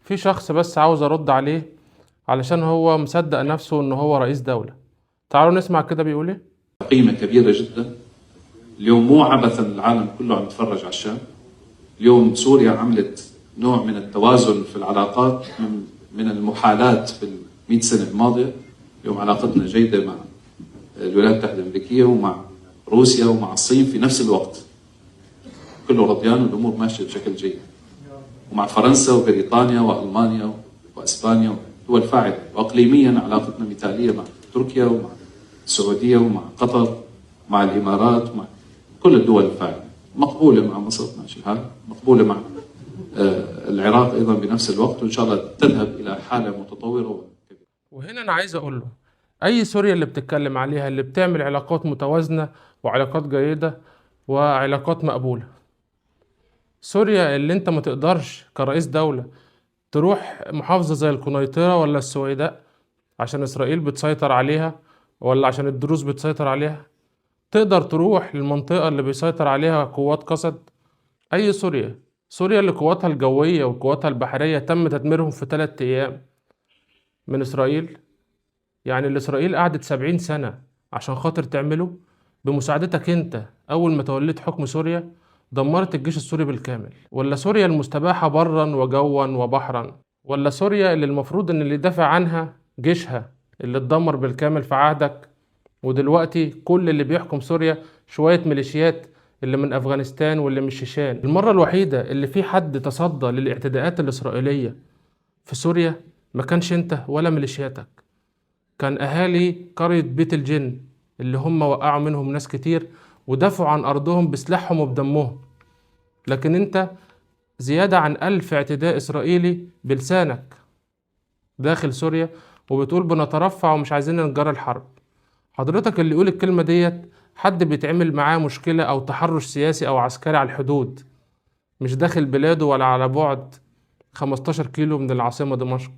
في شخص بس عاوز ارد عليه علشان هو مصدق نفسه ان هو رئيس دولة. تعالوا نسمع كده بيقول ايه. قيمة كبيرة جدا. اليوم مو عبثا العالم كله عم يتفرج على الشام. اليوم سوريا عملت نوع من التوازن في العلاقات من المحالات في 100 سنة الماضية. اليوم علاقتنا جيدة مع الولايات المتحدة الأمريكية ومع روسيا ومع الصين في نفس الوقت. كله رضيان والأمور ماشية بشكل جيد. ومع فرنسا وبريطانيا وألمانيا وأسبانيا ودول فاعلة. وأقليميا علاقتنا مثالية مع تركيا ومع السعودية ومع قطر مع الإمارات ومع كل الدول الفاعلة. مقبولة مع مصر ماشي الحال، مقبولة مع العراق أيضا بنفس الوقت، وإن شاء الله تذهب إلى حالة متطورة. وهنا انا عايز اقول له اي سوريا اللي بتتكلم عليها اللي بتعمل علاقات متوازنة وعلاقات جيدة وعلاقات مقبولة، سوريا اللي انت ما تقدرش كرئيس دولة تروح محافظة زي القنيطرة ولا السويداء عشان اسرائيل بتسيطر عليها ولا عشان الدروز بتسيطر عليها، تقدر تروح للمنطقة اللي بيسيطر عليها قوات قسد. أي سوريا اللي قواتها الجوية وقواتها البحرية تم تدميرهم في 3 أيام من إسرائيل. يعني اللي إسرائيل قعدت 70 سنة عشان خاطر تعمله بمساعدتك أنت أول ما توليت حكم سوريا دمرت الجيش السوري بالكامل. ولا سوريا المستباحة برا وجوا وبحرا، ولا سوريا اللي المفروض إن اللي يدافع عنها جيشها اللي اتدمر بالكامل في عهدك، ودلوقتي كل اللي بيحكم سوريا شوية ميليشيات اللي من أفغانستان واللي من الشيشان. المرة الوحيدة اللي في حد تصدى للاعتداءات الإسرائيلية في سوريا ما كانش انت ولا ميليشياتك، كان أهالي قرية بيت الجن اللي هم وقعوا منهم ناس كتير ودافعوا عن أرضهم بسلاحهم وبدمهم. لكن انت زيادة عن 1000 اعتداء إسرائيلي بلسانك داخل سوريا وبتقول بنترفع ومش عايزين نجرى الحرب. حضرتك اللي يقول الكلمة ديت حد بيتعمل معاه مشكلة أو تحرش سياسي أو عسكري على الحدود، مش داخل بلاده ولا على بعد 15 كيلو من العاصمة دمشق.